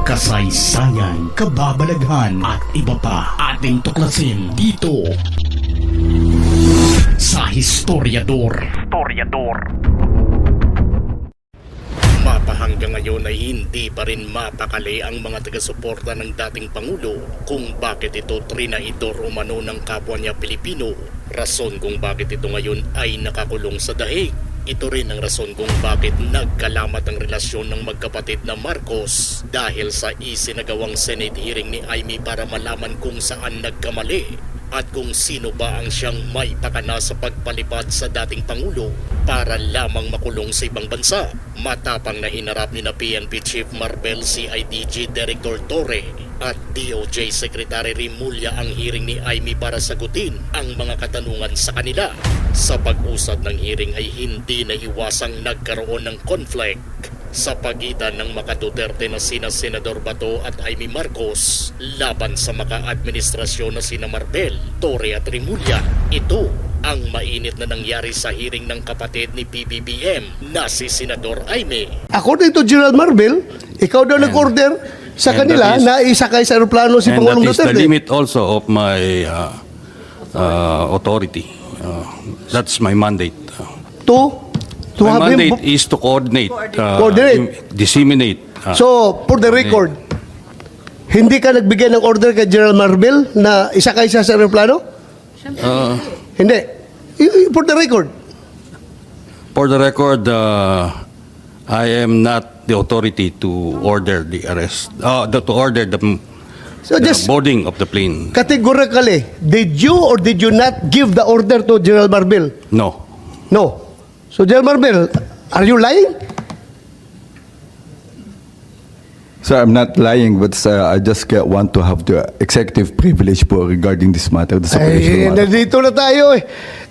kasaysayan, kababalaghan at iba pa ating tuklasin dito sa Historiador. Mapa hanggang ngayon ay hindi pa rin mapakali ang mga taga-suporta ng dating Pangulo kung bakit ito trinaidor umano ng kapwa niya Pilipino. Rason kung bakit ito ngayon ay nakakulong sa dahig. Ito rin ang rason kung bakit nagkalamat ang relasyon ng magkapatid na Marcos dahil sa isinagawang Senate hearing ni Imee para malaman kung saan nagkamali at kung sino ba ang siyang may pakana sa pagpalipad sa dating Pangulo para lamang makulong sa ibang bansa. Matapang na hinarap ni na PNP Chief Marbel, CIDG Director Torre at DOJ Secretary Rimulya ang hearing ni Imee para sagutin ang mga katanungan sa kanila. Sa pag-usad ng hearing ay hindi naiwasang nagkaroon ng conflict sa pagitan ng maka-Duterte na sina Senador Bato at Imee Marcos laban sa maka-administrasyon na sina Marbel, Torre at Rimulya. Ito ang mainit na nangyari sa hearing ng kapatid ni PBBM na si Senador Imee. According to General Marbel, ikaw daw nag-order sa kanila na isakay sa aeroplano si Pangulong Duterte. And that is the Duterte. limit also of my authority. That's my mandate. To My have him... mandate is to coordinate, Coordinate. disseminate. So, for the record, hindi ka nagbigay ng order kay General Marbel na isakay siya sa aeroplano? Hindi. For the record. For the record, I am not the authority to order the arrest, to order the So just boarding of the plane. categorically, did you or did you not give the order to General Marbel? No. No. So, General Marbel, are you lying? Sir, I'm not lying, but I just want to have the executive privilege po regarding this matter, this operational matter. Nandito na tayo eh.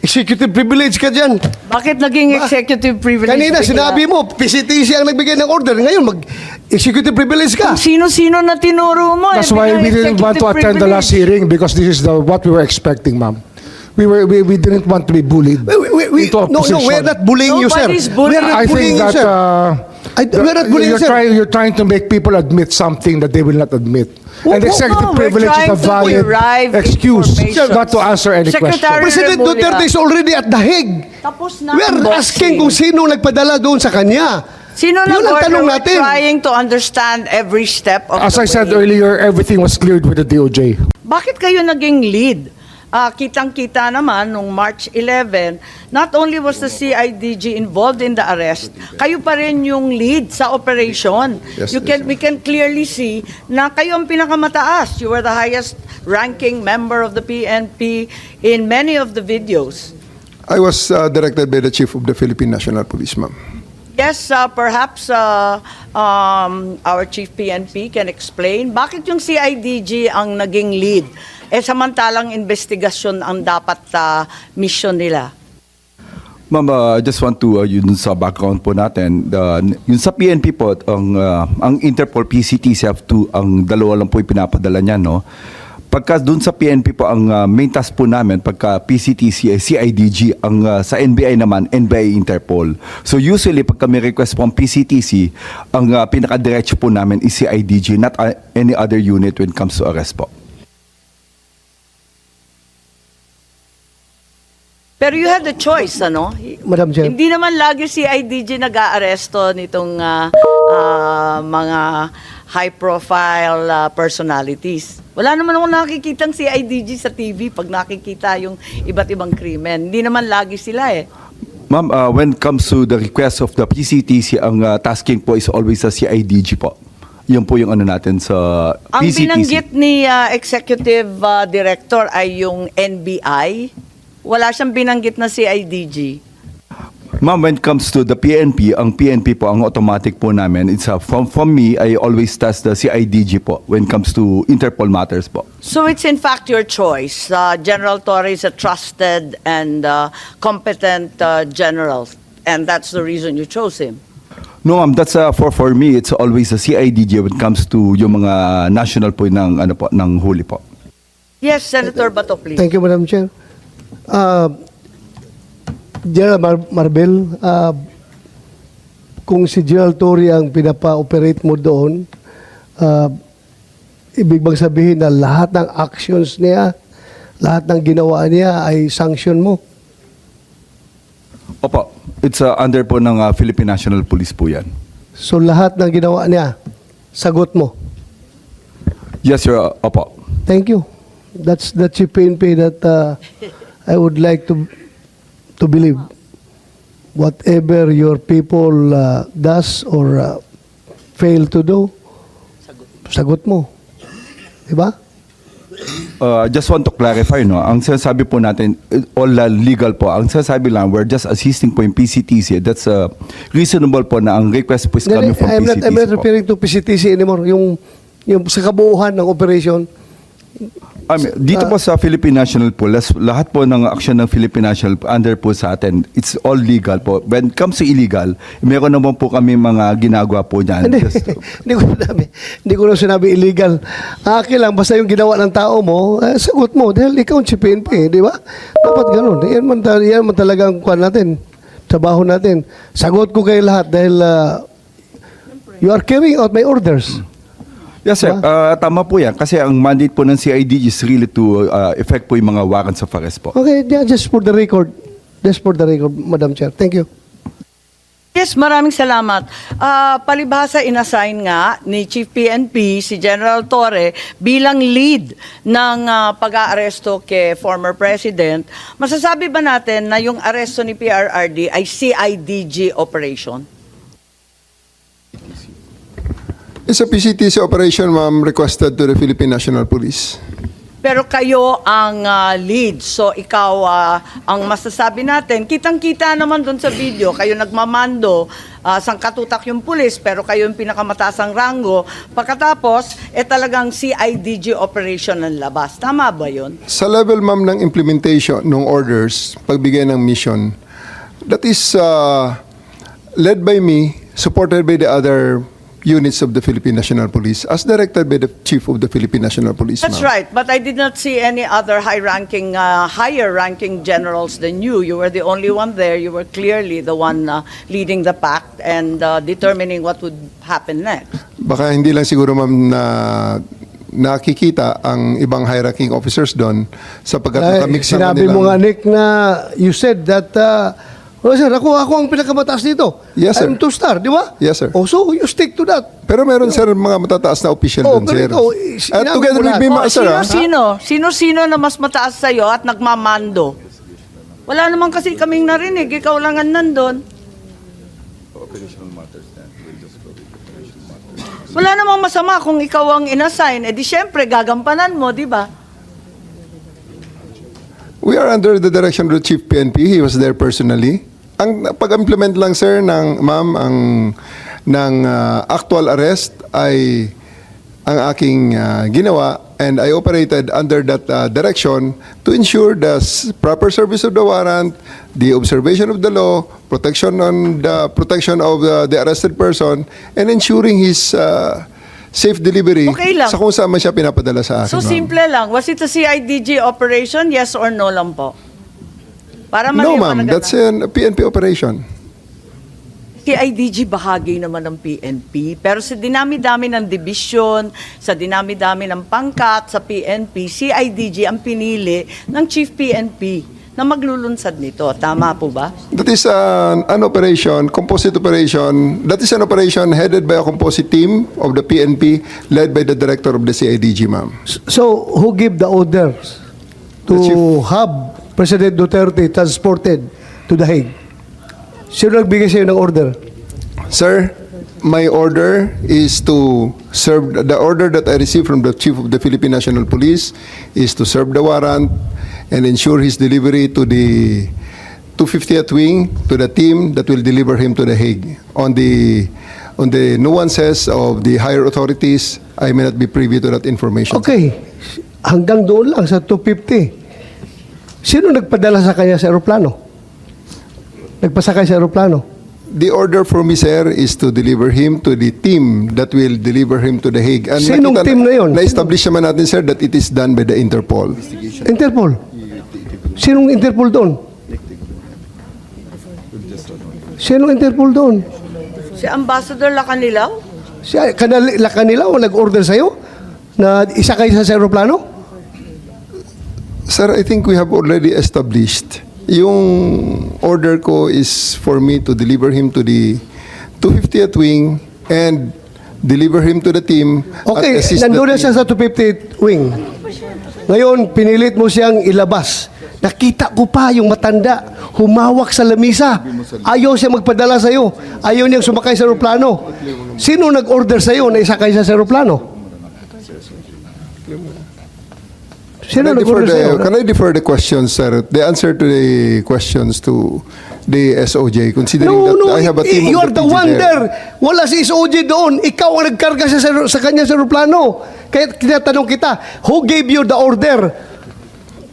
Executive privilege ka dyan. Bakit naging executive privilege? Kanina bigla? sinabi mo, PCTC ang nagbigay ng order. Ngayon, mag-executive privilege ka. Kung sino-sino na tinuro mo. That's why we didn't want to attend the last hearing, because this is what we were expecting, ma'am. We didn't want to be bullied into a No, position. we're not bullying you, sir. Nobody's bullying. We're not I bullying think you, that sir. We're not bullying you, sir. you're trying to make people admit something that they will not admit. And executive no, we're privilege is a trying to valid derive excuse information. not to answer any Secretary question. President Remulla. Duterte is already at the Hague. Tapos na We're ang asking boxing. kung sino nagpadala doon sa kanya. Sino Yun ang nag-order? tanong We're natin. trying to understand every step of As the I said way. earlier, everything was cleared with the DOJ. Bakit kayo naging lead? Kitang-kita naman nung March 11, not only was the CIDG involved in the arrest, kayo pa rin yung lead sa operation. Yes, We can clearly see na kayo ang pinakamataas. You were the highest ranking member of the PNP in many of the videos. I was directed by the Chief of the Philippine National Police, ma'am. Yes, perhaps our Chief PNP can explain bakit yung CIDG ang naging lead samantalang investigasyon ang dapat mission nila. Ma'am, I just want to, yun sa background po natin, yun sa PNP po, ang Interpol, PCTC, ang dalawa lang po ipinapadala niya, no? Pagka dun sa PNP po, ang main task po namin, pagka PCTC, CIDG, ang sa NBI naman, NBI Interpol. So usually, pagka may request po ang PCTC, ang pinaka-diretso po namin is CIDG, not any other unit when it comes to arrest po. Pero you had the choice, ano? Madam Chair. Hindi naman lagi CIDG nag-aaresto nitong mga high-profile personalities. Wala naman ako nakikitang CIDG sa TV pag nakikita yung iba't ibang krimen. Hindi naman lagi sila eh. Ma'am, when it comes to the request of the PCTC, ang tasking po is always sa CIDG po. Yun po yung ano natin sa Ang PCTC. binanggit ni Executive Director ay yung NBI. Wala siyang binanggit na CIDG. Ma'am, when it comes to the PNP, ang PNP po, ang automatic po namin, it's from me, I always task the CIDG po when it comes to Interpol matters po. So it's in fact your choice. General Torre is a trusted and competent general, and that's the reason you chose him. No, ma'am, that's for me, it's always a CIDG when it comes to yung mga national po ng, ano po, ng huli po. Yes, Senator Bato, please. Thank you, Madam Chair. General Marbel, kung si General Torre ang pinapa-operate mo doon, ibig bang sabihin na lahat ng actions niya, lahat ng ginawa niya ay sanction mo? Opo, it's under po ng Philippine National Police po yan. So lahat ng ginawa niya, sagot mo? Yes, sir. Opo. Thank you. That's the PNP that I would like to believe. Whatever your people does or fail to do, sagot mo. Diba? Just want to clarify, no? Ang sinasabi po natin, all legal po. Ang sinasabi lang, we're just assisting po yung PCTC. That's reasonable po na ang request po is coming from I'm PCTC not po. referring to PCTC anymore. Yung sa kabuuhan ng operation. Dito po sa Philippine National Police, lahat po ng action ng Philippine National under po sa atin, it's all legal po. When it comes to illegal, meron naman po kami mga ginagawa po dyan. Hindi, hindi ko na sinabi illegal. Akin lang, basta yung ginawa ng tao mo, sagot mo. Dahil ikaw si PNP, di ba? Dapat ganun. Yan man talagang kuhan natin. Trabaho natin. Sagot ko kayo lahat dahil you are carrying out my orders. Yes, sir. Tama po yan. Kasi ang mandate po ng CID is really to effect po yung mga warrants of arrest po. Okay, yeah, just for the record. Just for the record, Madam Chair. Thank you. Yes, maraming salamat. Palibhasa, inassign nga ni Chief PNP si General Torre bilang lead ng pag-aaresto kay former President. Masasabi ba natin na yung aresto ni PRRD ay CIDG operation? It's a PCTC operation, ma'am, requested to the Philippine National Police. Pero kayo ang lead. So ikaw ang masasabi natin. Kitang-kita naman doon sa video, kayo nagmamando, sangkatutak yung pulis, pero kayo yung pinakamatasang rango. Pagkatapos, talagang CIDG operation ang labas. Tama ba yun? Sa level, ma'am, ng implementation ng orders, pagbigay ng mission, that is led by me, supported by the other units of the Philippine National Police, as directed by the Chief of the Philippine National Police. That's ma'am. right, but I did not see any other higher-ranking generals than you. You were the only one there. You were clearly the one leading the pack and determining what would happen next. Baka hindi lang siguro, ma'am, na nakikita ang ibang high-ranking officers doon sapagkat nakamix naman Sinabi nila. mo nga, Nick, na you said that well, sir, ako ang pinakamataas dito. Yes, sir. I'm two-star, di ba? Yes, sir. Oh, so you stick to that. Pero meron, sir, mga matataas na official Oh, doon, pero sir. ikaw, At sinabi together mo with lahat. me, Oh, sir, sino-sino na mas mataas sa'yo at nagmamando? Wala naman kasi kaming narinig. Ikaw lang ang nandun. Wala namang masama kung ikaw ang inassign. Di syempre, gagampanan mo, di ba? We are under the direction of the Chief PNP. He was there personally. Ang pag-implement lang, sir, ng actual arrest ay ang aking ginawa, and I operated under that direction to ensure the proper service of the warrant, the observation of the law, protection of the arrested person, and ensuring his safe delivery Okay lang. sa kung saan man siya pinapadala sa akin. So, ma'am. simple lang. Was it a CIDG operation? Yes or no lang po? Para No, ma'am. maliwanag That's na. a PNP operation. CIDG bahagi naman ng PNP, pero sa dinami-dami ng division, sa dinami-dami ng pangkat sa PNP, CIDG ang pinili ng Chief PNP na maglulunsad nito. Tama po ba? That is an operation, composite operation. That is an operation headed by a composite team of the PNP, led by the director of the CIDG, ma'am. So, who give the orders to The chief. have President Duterte transported to The Hague? Sino nagbigay sa'yo ng order? Sir, my order is to serve, the order that I received from the Chief of the Philippine National Police is to serve the warrant and ensure his delivery to the 250th Wing, to the team that will deliver him to The Hague. On the nuances of the higher authorities, I may not be privy to that information. Okay, hanggang doon lang sa 250. Sino nagpadala sa kanya sa aeroplano? Nagpasakay sa aeroplano? The order for me, sir, is to deliver him to the team that will deliver him to The Hague. And Sinong team na yun? Na-establish naman natin, sir, that it is done by the Interpol. Interpol. Sinong Interpol doon? Sinong Interpol doon? Si Ambassador Lacanilaw? Kanila o nag-order sa'yo na isa kayo sa aeroplano? Sir, I think we have already established. Yung order ko is for me to deliver him to the 250th wing and deliver him to the team. Okay, at assist the nandun na team. siya sa 250th wing. Ngayon, pinilit mo siyang ilabas. Nakita ko pa yung matanda, humawak sa lamisa. Ayaw siya magpadala sa'yo. Ayaw niyang sumakay sa aeroplano. Sino nag-order sa'yo na isakay siya sa aeroplano? Sino nag-order sa'yo? Can I defer the questions, sir? The answer to the questions to the SOJ, considering that I have a team you of are the the PG one there. there. Wala si SOJ doon. Ikaw ang nagkarga sa kanya sa aeroplano. Kaya tinatanong kita, who gave you the order?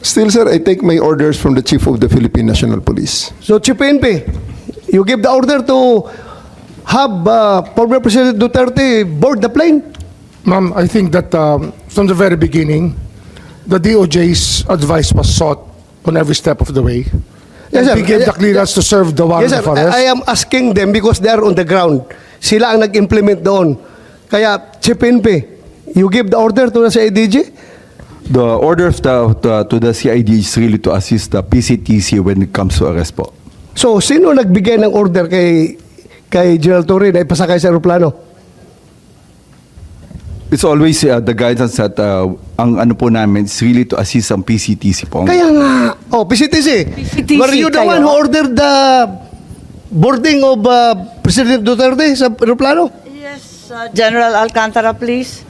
Still, sir, I take my orders from the Chief of the Philippine National Police. So, Chief PNP, you give the order to have former President Duterte board the plane? Ma'am, I think that from the very beginning, the DOJ's advice was sought on every step of the way. Yes, And sir. we gave the clearance to serve the warrant Yes, sir. of arrest. I am asking them because they are on the ground. Sila ang nag-implement doon. Kaya, Chief PNP, you give the order to the CIDG? The order of to the CID is really to assist the PCTC when it comes to arrest po. So, sino nagbigay ng order kay General Torre na ipasakay sa aeroplano? It's always the guidance that ang ano po namin is really to assist ang PCTC po. Kaya nga, PCTC. PCTC Were you the kayo? one who ordered the boarding of President Duterte sa aeroplano? Yes, General Alcantara, please.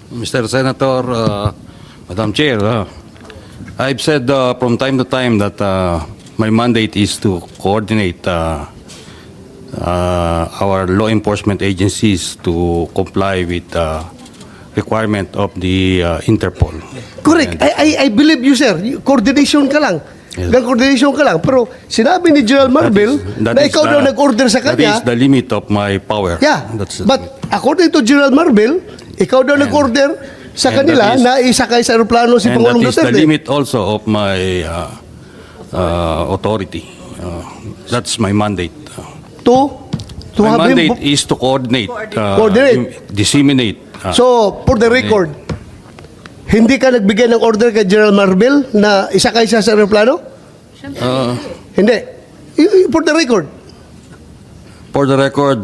Mr. Senator, Madam Chair, I've said from time to time that my mandate is to coordinate our law enforcement agencies to comply with the requirement of the Interpol. Correct. I believe you, sir. Coordination ka lang. Yes. Coordination ka lang. Pero sinabi ni General Marvel That na is ikaw daw the- nag-order sa That kanya. is the limit of my power. Yeah. That's the But limit. according to General Marvel, ikaw daw nag-order sa and kanila that is- na isakay sa aeroplano si And that Pangulong is the Duterte. limit also of my authority. That's my mandate. To My have him. mandate is to coordinate, Coordinate. disseminate. So, for the record, hindi ka nagbigay ng order kay General Marvel na isakay siya sa aeroplano? Hindi. For the record. For the record,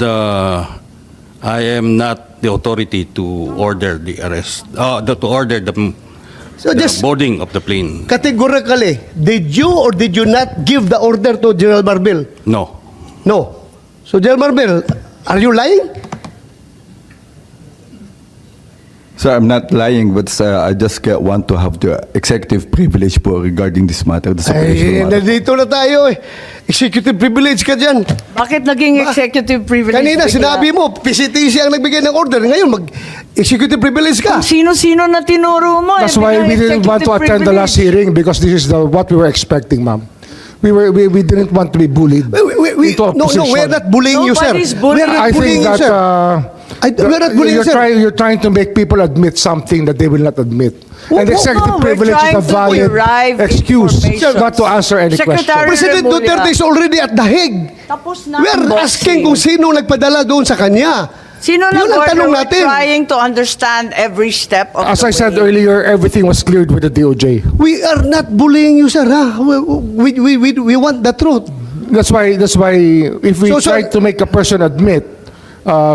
I am not the authority to order the arrest, to order the So just boarding of the plane. categorically, did you or did you not give the order to General Marvel? No. No. So, General Marvel, are you lying? So I'm not lying, but I just want to have the executive privilege po regarding this matter. This Ay, operational matter. nandito na tayo eh. Executive privilege ka dyan. Bakit naging executive privilege? Kanina bigla? sinabi mo, PCTC ang nagbigay ng order. Ngayon, mag-executive privilege ka. Sino-sino na tinuro mo? That's eh, why bigla we didn't want to executive attend the last privilege. hearing because this is what we were expecting, ma'am. We didn't want to be bullied into a No, position. we're not bullying you, sir. Nobody's bullying. We're not I bullying think you, that sir. We're not bullying you, sir. you're trying to make people admit something that they will not admit. And No, executive we're privilege is trying a to valid derive excuse information. not to answer any Secretary question. President Remulla. Duterte is already at The Hague. Tapos na We're ang asking boxing. kung sino nagpadala doon sa kanya. Sino Yun ang nag-order? tanong We're natin. trying to understand every step of As the I said way. earlier, everything was cleared with the DOJ. We are not bullying you, sir. Ha? We want the truth. That's why if we So, sir- try to make a person admit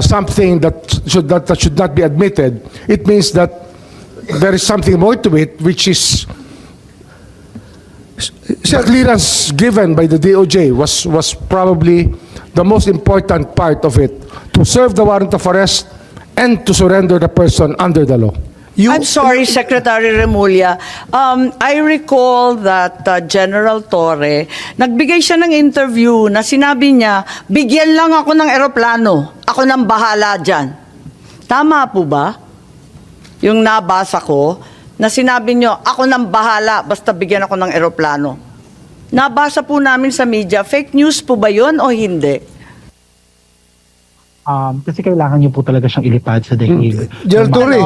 something that should not be admitted, it means that there is something more to it, which is the clearance given by the DOJ was probably the most important part of it, to serve the warrant of arrest and to surrender the person under the law. I'm sorry, Secretary Remulla. I recall that General Torre, nagbigay siya ng interview na sinabi niya, bigyan lang ako ng eroplano. Ako nang bahala dyan. Tama po ba? Yung nabasa ko, na sinabi niyo, ako nang bahala, basta bigyan ako ng eroplano. Nabasa po namin sa media, fake news po ba yun o hindi? Kasi kailangan niyo po talaga siyang ilipad sa dahil. General Torre.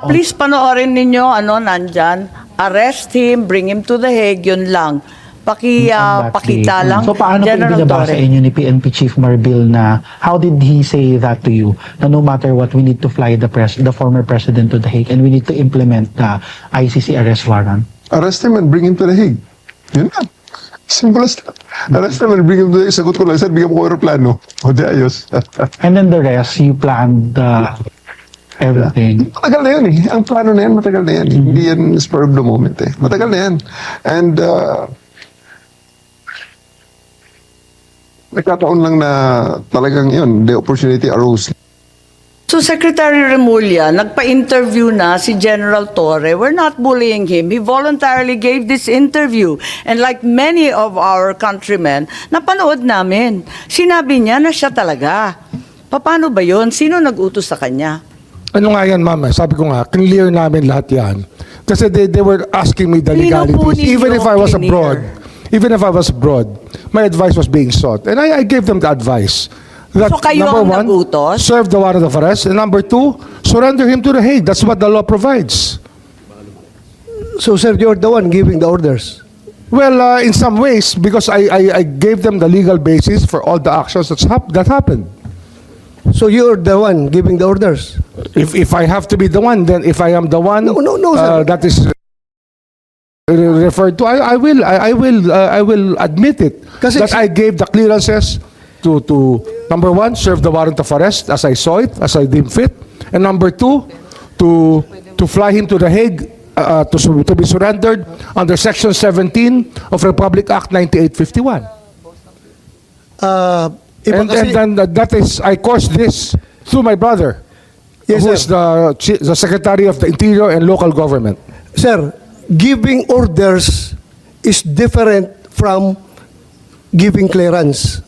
Please panoorin ninyo, nandyan, arrest him, bring him to the Hague, yun lang. pakita lang. So paano po General ibinabasa Torre. inyo ni PNP Chief Marbil na how did he say that to you? Na no matter what, we need to fly the former president to The Hague and we need to implement the ICC arrest warrant. Arrest him and bring him to The Hague. Yun lang. Simple as that. Arrest him and bring him to The Hague. Sagot ko lang, sir, bigyan mo ko aeroplano. O di ayos. And then the rest, you planned everything. Matagal na yan eh. Ang plano na yan, matagal na yan. Hindi yan spur of the moment eh. Matagal na yan. And nagkataon lang na talagang yun, the opportunity arose. So Secretary Remulla, nagpa-interview na si General Torre. We're not bullying him. He voluntarily gave this interview. And like many of our countrymen, napanood namin. Sinabi niya na siya talaga. Paano ba yun? Sino nag-utos sa kanya? Ano nga yan, ma'am? Sabi ko nga, clear namin lahat yan. Kasi they were asking me the Sino po legalities. ninyo Even if I was clear? abroad, my advice was being sought. And I gave them the advice. That, So kayo number ang one, nag-utos? serve the warrant of arrest. And number two, surrender him to the Hague. That's what the law provides. So, sir, you're the one giving the orders. Well, in some ways, because I gave them the legal basis for all the actions that happened. So, you're the one giving the orders. If I have to be the one, then if I am the one No, sir. that is referred to, I will admit it. Kasi that I gave the clearances to number one, serve the warrant of arrest as I saw it, as I deemed fit, and number two, to fly him to The Hague to be surrendered under Section 17 of Republic Act 9851. Iba And kasi- then that is, I caused this through my brother, Yes, who sir. is the Secretary of the Interior and Local Government. Sir, giving orders is different from giving clearance.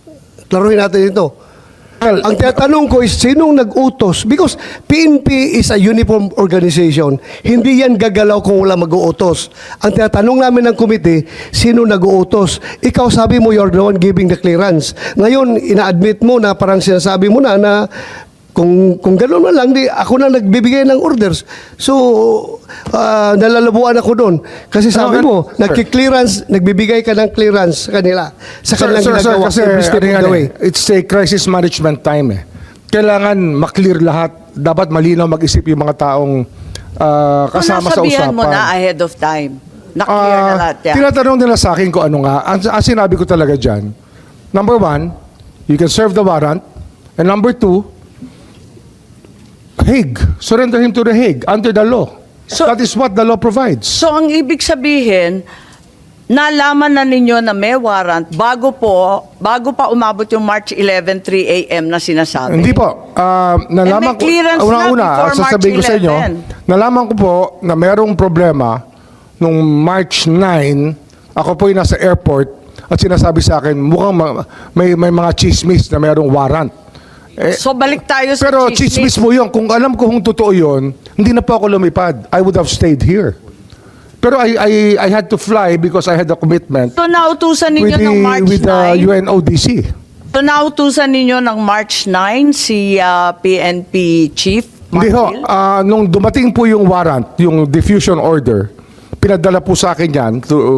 Klaruhin natin ito. Well, Ang tinatanong ko is, sinong nag-utos? Because PNP is a uniform organization. Hindi yan gagalaw kung wala mag-uutos. Ang tinatanong namin ng committee, sino nag-uutos? Ikaw sabi mo, you're the one giving the clearance. Ngayon, ina-admit mo na parang sinasabi mo na kung gano'n man lang, ako na nagbibigay ng orders. So, nalalabuan ako doon. Kasi sabi mo, Sir. nagbibigay ka ng clearance sa kanila. Sa kanilang ginagawa. kasi every step of the way. it's a crisis management time eh. Kailangan maklear lahat. Dapat malinaw mag-isip yung mga taong kasama sa Nasabihan usapan. mo na ahead of time. Na-clear na lahat yan. Tinatanong nila sa akin kung ano nga. Ang sinabi ko talaga dyan, number one, you can serve the warrant. And number two, Hague. Surrender him to the Hague under the law. So- That is what the law provides. So ang ibig sabihin, nalaman na ninyo na may warrant bago pa umabot yung March 11, 3 a.m. na sinasabi. Hindi po. Nalaman may clearance na una-una, before sasabihin ko March sa inyo, 11. nalaman ko po na merong problema nung March 9, ako po yung nasa airport at sinasabi sa akin, mukhang may mga chismis na merong warrant. So balik tayo sa Pero chismis mo yun. Kung alam ko kung totoo yun, hindi na po ako lumipad. I would have stayed here. Pero I had to fly because I had a commitment So nautusan ninyo ng March with the 9. UNODC. So nautusan ninyo ng March 9 si PNP Chief Hindi ho. Marbil? Nung dumating po yung warrant, yung diffusion order, pinadala po sa akin yan.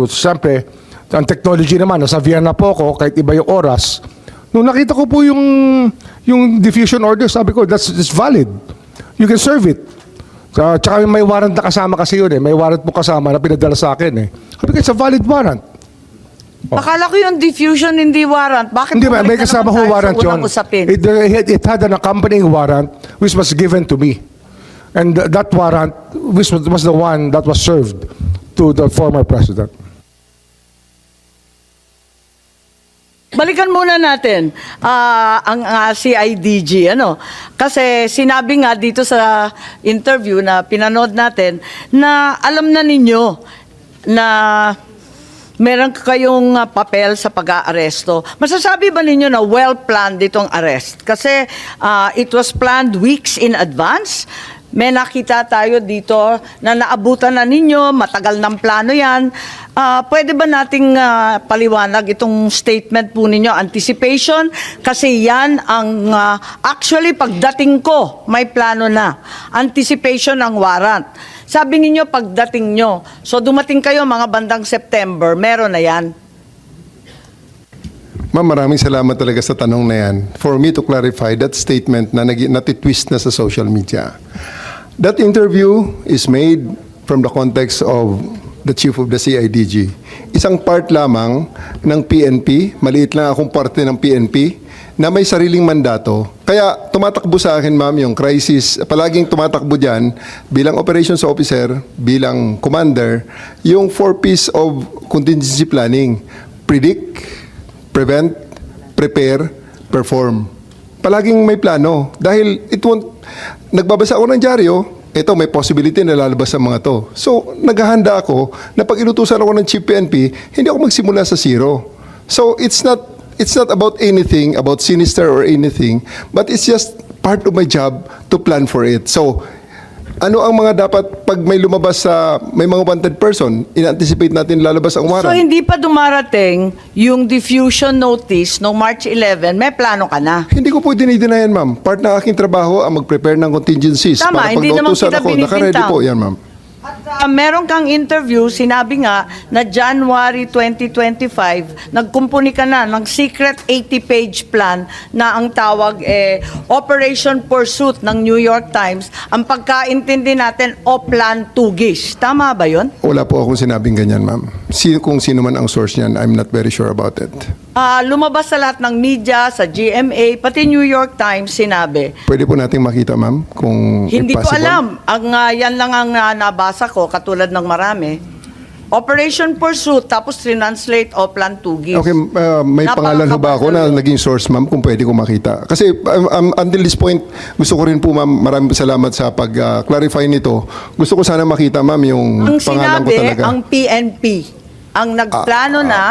Siyempre, ang technology naman, nasa Vienna po ako, kahit iba yung oras. Nung nakita ko po yung diffusion order, sabi ko, that's valid. You can serve it. Tsaka may warrant na kasama kasi yun eh. May warrant po kasama na pinadala sa akin eh. Sabi ko, it's a valid warrant. Akala ko yung diffusion hindi warrant. Bakit Hindi ba, bumalik may na kasama naman ho tayo sa warrant yun. unang usapin? It had an accompanying warrant which was given to me. And that warrant which was the one that was served to the former president. Balikan muna natin ang CIDG. Kasi sinabi nga dito sa interview na pinanood natin na alam na ninyo na meron kayong papel sa pag-aaresto. Masasabi ba ninyo na well-planned itong arrest? Kasi it was planned weeks in advance. May nakita tayo dito na naabutan na ninyo, matagal ng plano yan. Pwede ba nating paliwanag itong statement po ninyo, anticipation? Kasi yan ang actually pagdating ko, may plano na. Anticipation ng warrant. Sabi ninyo pagdating nyo. So dumating kayo mga bandang September, meron na yan. Ma'am, maraming salamat talaga sa tanong na yan. For me to clarify that statement na natitwist na sa social media. That interview is made from the context of the chief of the CIDG. Isang part lamang ng PNP, maliit lang akong parte ng PNP, na may sariling mandato. Kaya tumatakbo sa akin, ma'am, yung crisis, palaging tumatakbo dyan bilang operations officer, bilang commander, yung 4Ps of contingency planning. Predict, prevent, prepare, perform. Palaging may plano. Dahil nagbabasa ako ng dyaryo, ito may possibility na lalabas ang mga to. So, naghahanda ako na pag inutusan ako ng Chief PNP, hindi ako magsimula sa zero. So, it's not about anything, about sinister or anything, but it's just part of my job to plan for it. So, ano ang mga dapat pag may lumabas may mga wanted person, in-anticipate natin lalabas ang So warrant? hindi pa dumarating yung diffusion notice no March 11, may plano ka na. Hindi ko po dinidinayan, ma'am. Part ng aking trabaho ang mag-prepare ng contingencies. Tama, para pag hindi naman nautusan kita ako, naka-ready binibintang. po yan, ma'am. At meron kang interview, sinabi nga na January 2025, nagkumpuni ka na ng secret 80-page plan na ang tawag Operation Pursuit ng New York Times. Ang pagkaintindi natin, Oplan Tugis. Tama ba yun? Wala po akong sinabing ganyan, ma'am. Kung sino man ang source niyan, I'm not very sure about it. Lumabas sa lahat ng media, sa GMA, pati New York Times sinabi. Pwede po nating makita, ma'am, kung Hindi if ko possible. alam. Yan lang ang nabasa ko, katulad ng marami. Operation Pursuit, tapos translate Oplan Tugis. Okay, may pangalan ho ba ako na naging source, ma'am, kung pwede ko makita? Kasi until this point, gusto ko rin po, ma'am, maraming salamat sa pag-clarify nito. Gusto ko sana makita, ma'am, yung Ang pangalan ko sinabi, talaga. ang PNP, ang nagplano na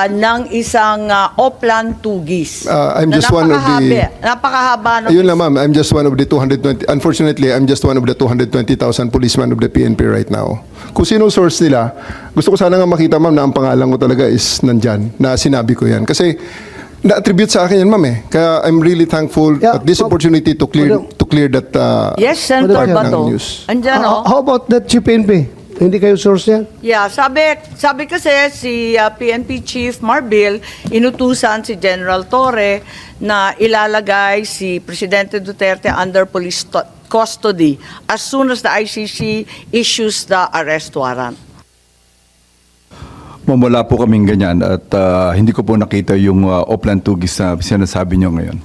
ng isang Oplan Tugis. I'm just one of the... Napakahaba ng... Ayun lang, ma'am. I'm just one of the 220... Unfortunately, I'm just one of the 220,000 policemen of the PNP right now. Kung sino source nila, gusto ko sana nga makita, ma'am, na ang pangalan ko talaga is nandyan, na sinabi ko yan. Kasi na-attribute sa akin yan, ma'am, eh. Kaya I'm really thankful Yeah, at this opportunity to clear that Yes, Senator Madam Chair. Bato. news. Andyan, oh. How about that Chief PNP? Hindi kayo source yan? Yeah, sabi kasi si PNP Chief Marbil, inutusan si General Torre na ilalagay si Presidente Duterte under police custody as soon as the ICC issues the arrest warrant. Ma'am, wala po kaming ganyan at hindi ko po nakita yung Oplan Tugis na sinasabi nyo ngayon.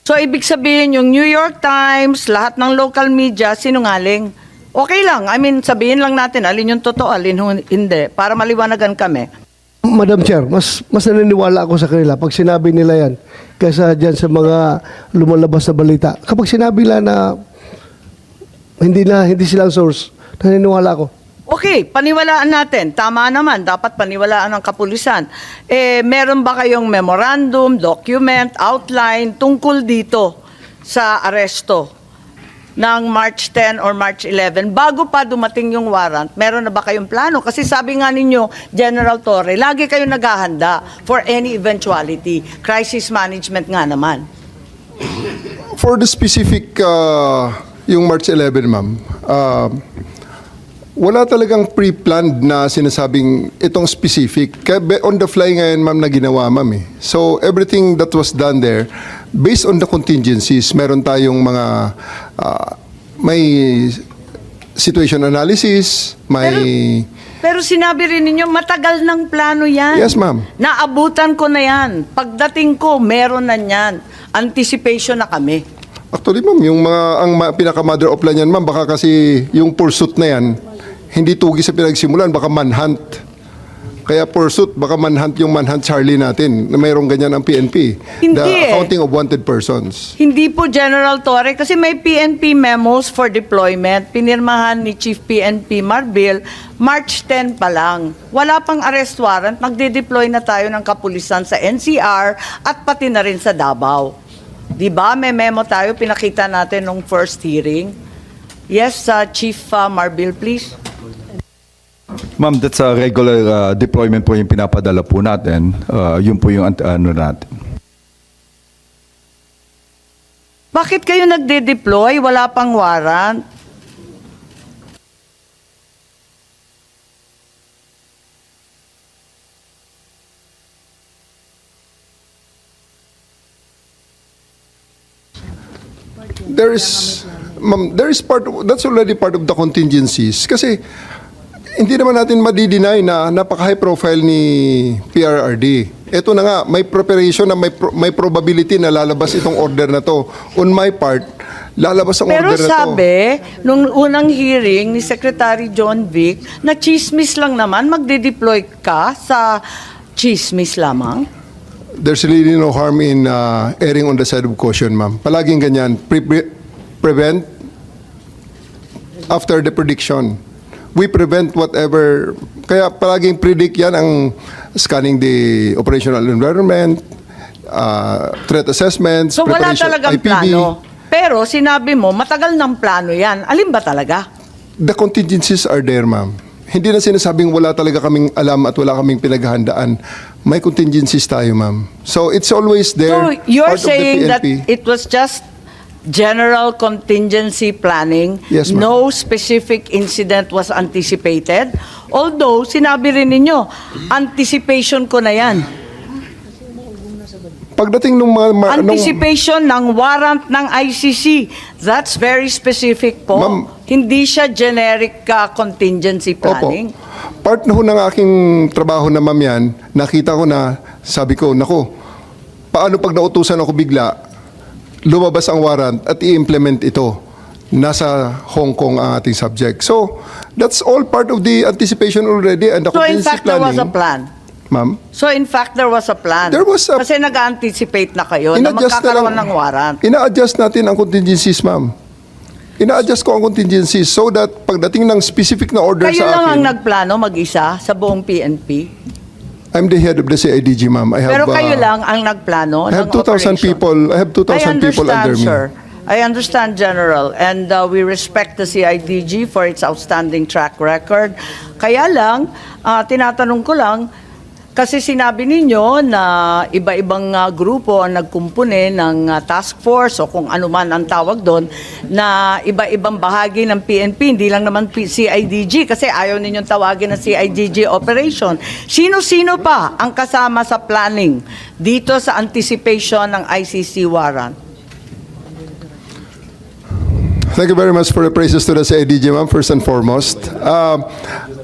So, ibig sabihin yung New York Times, lahat ng local media, sinungaling. Okay lang. I mean, sabihin lang natin alin yung totoo, alin hindi, para maliwanagan kami. Madam Chair, mas naniniwala ako sa kanila pag sinabi nila yan kaysa dyan sa mga lumalabas na balita. Kapag sinabi nila na hindi silang source, naniniwala ako. Okay, paniwalaan natin. Tama naman, dapat paniwalaan ng kapulisan. Meron ba kayong memorandum, document, outline tungkol dito sa aresto ng March 10 or March 11? Bago pa dumating yung warrant, meron na ba kayong plano? Kasi sabi nga ninyo, General Torre, lagi kayong naghahanda for any eventuality. Crisis management nga naman. For the specific, yung March 11, ma'am, wala talagang pre-planned na sinasabing itong specific. Kaya on the fly ngayon, ma'am, na ginawa, ma'am, eh. So, everything that was done there, based on the contingencies, meron tayong mga, may situation analysis, may... Pero sinabi rin ninyo, matagal ng plano yan. Yes, ma'am. Naabutan ko na yan. Pagdating ko, meron na yan. Anticipation na kami. Actually, ma'am, ang pinaka-mother of plan yan, ma'am, baka kasi yung pursuit na yan, hindi tugi sa pinagsimulan, baka manhunt. Kaya pursuit, baka manhunt yung manhunt Charlie natin, na mayroong ganyan ang PNP. Hindi The eh. accounting of wanted persons. Hindi po, General Torre, kasi may PNP memos for deployment. Pinirmahan ni Chief PNP Marbil, March 10 pa lang. Wala pang arrest warrant, magde-deploy na tayo ng kapulisan sa NCR at pati na rin sa Davao. Diba? May memo tayo, pinakita natin nung first hearing. Yes, Chief Marbil, please. Ma'am, that's a regular deployment po yung pinapadala po natin. Yun po yung ano natin. Bakit kayo nagde-deploy? Wala pang warrant? ma'am, that's already part of the contingencies. Kasi, hindi naman natin madi-deny na napaka-high profile ni PRRD. Ito na nga, may preparation na may probability na lalabas itong order na to. On my part, lalabas ang Pero order na to. sabi, nung unang hearing ni Secretary John Vic, na chismis lang naman, magde-deploy ka sa chismis lamang? There's really no harm in erring on the side of caution, ma'am. Palaging ganyan. Prevent after the prediction. We prevent whatever. Kaya palaging predict yan ang scanning the operational environment, threat assessments, So wala preparation, talagang IPB. plano. Pero sinabi mo, matagal ng plano yan. Alin ba talaga? The contingencies are there, ma'am. Hindi na sinasabing wala talaga kaming alam at wala kaming pinaghahandaan. May contingencies tayo, ma'am. So it's always there. So you're part of the saying that PNP. it was just general contingency planning, Yes, ma'am. no specific incident was anticipated? Although, sinabi rin ninyo, anticipation ko na yan. Pagdating nung mga... Anticipation ng warrant ng ICC. That's very specific po. Ma'am. Hindi siya generic contingency planning. Opo. Part na ho ng aking trabaho na ma'am yan, nakita ko na, sabi ko, nako, paano pag nautusan ako bigla, lumabas ang warrant at i-implement ito. Nasa Hong Kong ang ating subject. So, that's all part of the anticipation already and the So in contingency fact, there was a planning. plan. Ma'am? So in fact, there was a plan. There was a- Kasi nag-anticipate na kayo na Ina-adjust na magkakaroon lang. ng warrant. Ina-adjust natin ang contingencies, ma'am. Ina-adjust ko ang contingencies so that pagdating ng specific na order Kayo sa lang ang akin, nagplano mag-isa sa buong PNP? I'm the head of the CIDG, ma'am. I have, Pero kayo lang ang nagplano I have ng 2,000 operation. people. I have 2,000 people under me. Sir. I understand, General, and we respect the CIDG for its outstanding track record. Kaya lang, tinatanong ko lang, kasi sinabi ninyo na iba-ibang grupo ang nagkumpune ng task force o kung ano man ang tawag doon, na iba-ibang bahagi ng PNP, hindi lang naman CIDG, kasi ayaw ninyong tawagin na CIDG operation. Sino-sino pa ang kasama sa planning dito sa anticipation ng ICC warrant? Thank you very much for the praises to the CIDG, ma'am, first and foremost.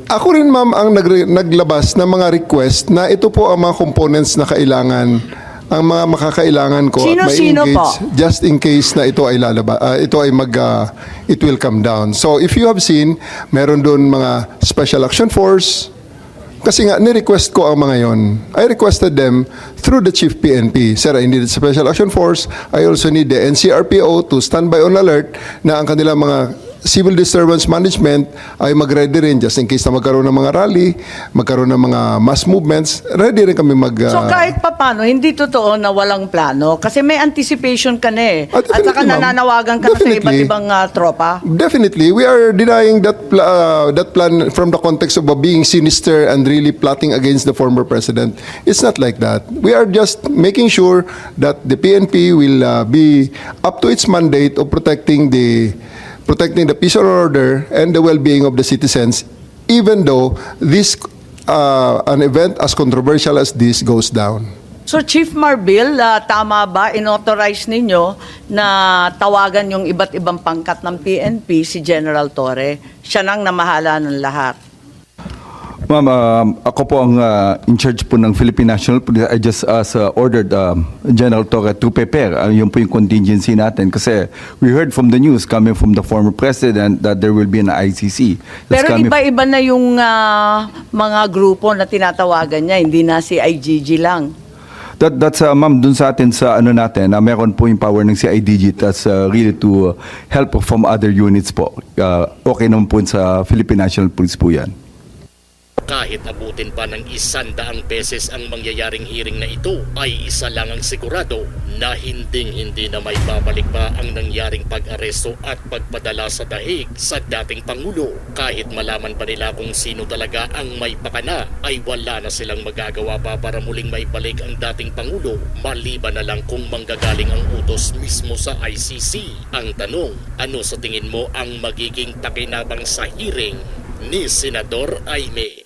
Ako rin, ma'am, ang naglabas ng mga request na ito po ang mga components na kailangan, ang mga makakailangan ko at Sino-sino ma-engage po? just in case na ito ay it will come down. So if you have seen, meron doon mga Special Action Force, kasi nga, ni-request ko ang mga yon. I requested them through the Chief PNP. Sir, I need the Special Action Force. I also need the NCRPO to stand by on alert na ang kanilang mga civil disturbance management ay mag-ready rin just in case na magkaroon ng mga rally, magkaroon ng mga mass movements. Ready rin kami So kahit papano, hindi totoo na walang plano kasi may anticipation ka na eh. At Definitely, saka ma'am. nananawagan ka na sa iba't Definitely. ibang tropa. Definitely, we are denying that plan from the context of being sinister and really plotting against the former president. It's not like that. We are just making sure that the PNP will be up to its mandate of protecting the peace and order and the well-being of the citizens, even though this an event as controversial as this goes down. So Chief Marbil, tama ba inauthorize ninyo na tawagan yung iba't ibang pangkat ng PNP si General Torre? Siya nang namahala ng lahat. Ma'am, ako po ang in charge po ng Philippine National Police. I just ordered General Torre to prepare. Yun po yung contingency natin. Kasi we heard from the news coming from the former president that there will be an ICC. That's Pero coming- iba-iba na yung mga grupo na tinatawagan niya, hindi na si IGG lang. That's ma'am, dun sa atin sa ano natin, meron po yung power ng CIDG that's really to help from other units po. Okay naman po sa Philippine National Police po yan. Kahit abutin pa ng 100 beses ang mangyayaring hearing na ito, ay isa lang ang sigurado na hindi na may babalik pa ang nangyaring pag-aresto at pagpadala sa dahig sa dating Pangulo. Kahit malaman pa nila kung sino talaga ang may pakana, ay wala na silang magagawa pa para muling maibalik ang dating Pangulo, maliban na lang kung manggagaling ang utos mismo sa ICC. Ang tanong, ano sa tingin mo ang magiging pakinabang sa hearing ni Senador Aimee?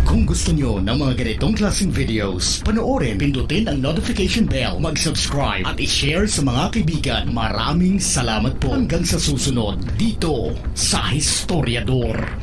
Kung gusto gusto nyo ng mga ganitong klaseng videos, panoorin, pindutin ang notification bell, mag-subscribe at i-share sa mga kaibigan. Maraming salamat po hanggang sa susunod dito sa Historiador.